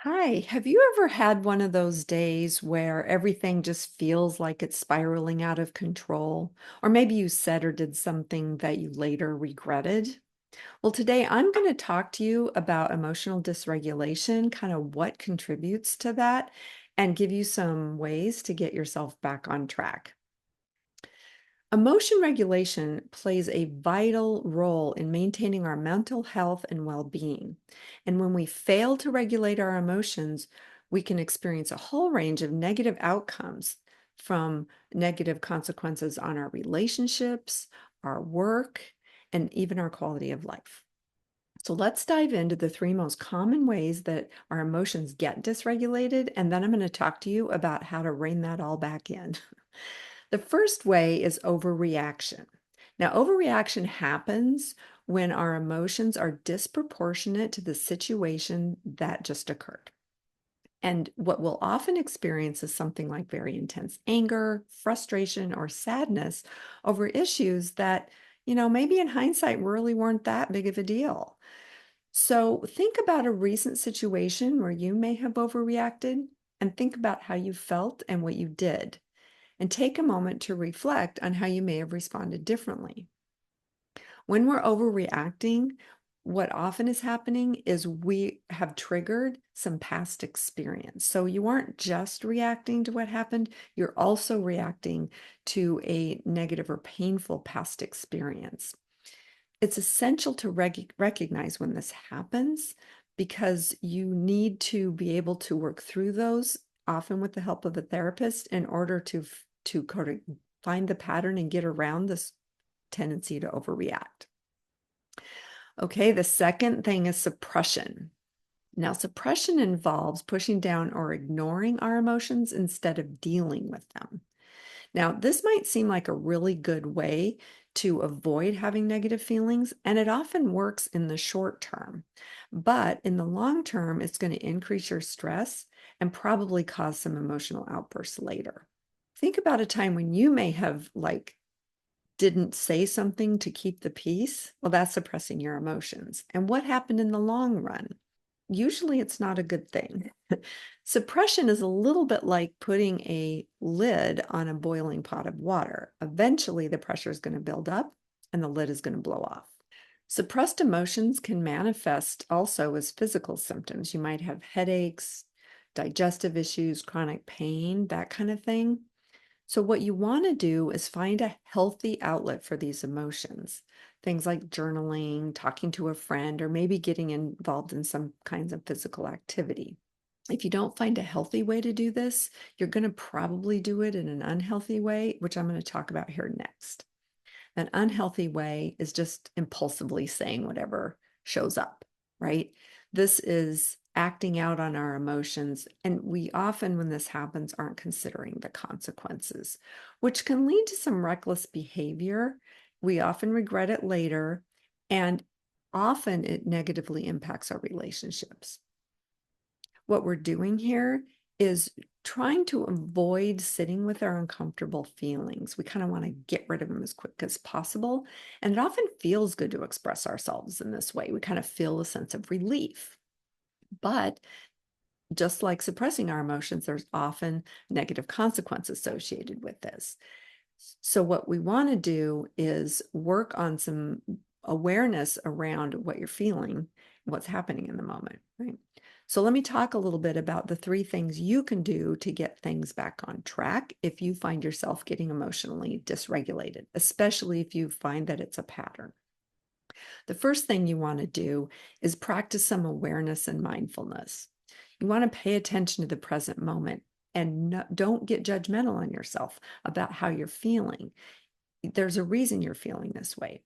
Hi, have you ever had one of those days where everything just feels like it's spiraling out of control? Or maybe you said or did something that you later regretted? Well, today I'm going to talk to you about emotional dysregulation, kind of what contributes to that, and give you some ways to get yourself back on track. Emotion regulation plays a vital role in maintaining our mental health and well being. And when we fail to regulate our emotions, we can experience a whole range of negative outcomes from negative consequences on our relationships, our work, and even our quality of life. So let's dive into the three most common ways that our emotions get dysregulated. And then I'm going to talk to you about how to rein that all back in. The first way is overreaction. Now, overreaction happens when our emotions are disproportionate to the situation that just occurred. And what we'll often experience is something like very intense anger, frustration, or sadness over issues that, maybe in hindsight really weren't that big of a deal. So think about a recent situation where you may have overreacted and think about how you felt and what you did and take a moment to reflect on how you may have responded differently. When we're overreacting, what often is happening is we have triggered some past experience. So you aren't just reacting to what happened, you're also reacting to a negative or painful past experience. It's essential to recognize when this happens because you need to be able to work through those, often with the help of a therapist, in order to kind of find the pattern and get around this tendency to overreact. Okay, the second thing is suppression. Now, suppression involves pushing down or ignoring our emotions instead of dealing with them. Now, this might seem like a really good way to avoid having negative feelings, and it often works in the short term. But in the long term, it's going to increase your stress and probably cause some emotional outbursts later. Think about a time when you may have didn't say something to keep the peace. Well, that's suppressing your emotions. And what happened in the long run? Usually it's not a good thing. Suppression is a little bit like putting a lid on a boiling pot of water. Eventually, the pressure is going to build up and the lid is going to blow off. Suppressed emotions can manifest also as physical symptoms. You might have headaches, digestive issues, chronic pain, that kind of thing. So, what you want to do is find a healthy outlet for these emotions. Things like journaling, talking to a friend, or maybe getting involved in some kinds of physical activity. If you don't find a healthy way to do this, you're going to probably do it in an unhealthy way, which I'm going to talk about here next. An unhealthy way is just impulsively saying whatever shows up, right? This is acting out on our emotions. And we often, when this happens, aren't considering the consequences, which can lead to some reckless behavior. We often regret it later, and often it negatively impacts our relationships. What we're doing here is trying to avoid sitting with our uncomfortable feelings. We kind of want to get rid of them as quick as possible. And it often feels good to express ourselves in this way. We kind of feel a sense of relief. But just like suppressing our emotions, there's often negative consequences associated with this. So, what we want to do is work on some awareness around what you're feeling, what's happening in the moment, right? So, let me talk a little bit about the three things you can do to get things back on track if you find yourself getting emotionally dysregulated, especially if you find that it's a pattern. The first thing you want to do is practice some awareness and mindfulness. You want to pay attention to the present moment and don't get judgmental on yourself about how you're feeling. There's a reason you're feeling this way.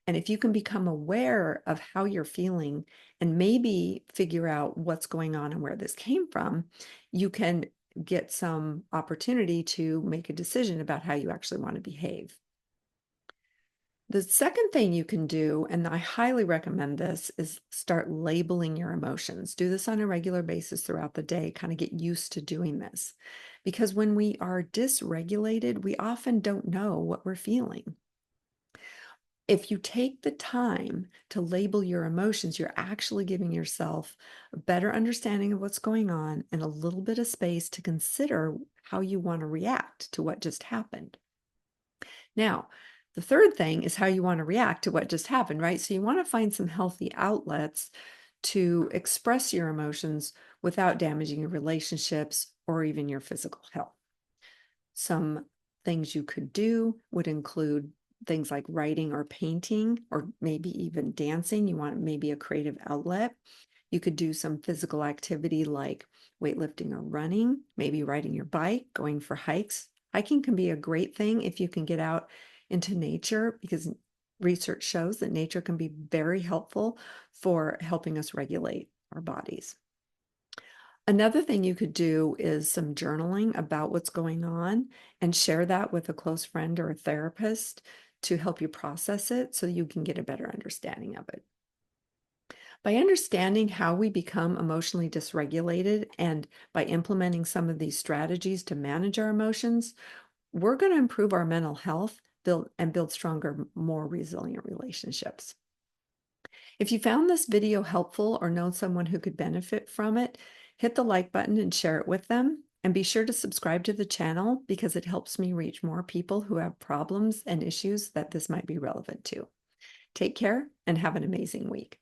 And if you can become aware of how you're feeling and maybe figure out what's going on and where this came from, you can get some opportunity to make a decision about how you actually want to behave. The second thing you can do, and I highly recommend this, is start labeling your emotions. Do this on a regular basis throughout the day, kind of get used to doing this. Because when we are dysregulated, we often don't know what we're feeling. If you take the time to label your emotions, you're actually giving yourself a better understanding of what's going on and a little bit of space to consider how you want to react to what just happened. Now, the third thing is how you want to react to what just happened, right? So you want to find some healthy outlets to express your emotions without damaging your relationships or even your physical health. Some things you could do would include things like writing or painting, or maybe even dancing. You want maybe a creative outlet. You could do some physical activity like weightlifting or running, maybe riding your bike, going for hikes. Hiking can be a great thing if you can get out into nature, because research shows that nature can be very helpful for helping us regulate our bodies. Another thing you could do is some journaling about what's going on and share that with a close friend or a therapist to help you process it so you can get a better understanding of it. By understanding how we become emotionally dysregulated and by implementing some of these strategies to manage our emotions, we're going to improve our mental health, build stronger, more resilient relationships. If you found this video helpful or know someone who could benefit from it, hit the like button and share it with them. And be sure to subscribe to the channel because it helps me reach more people who have problems and issues that this might be relevant to. Take care and have an amazing week.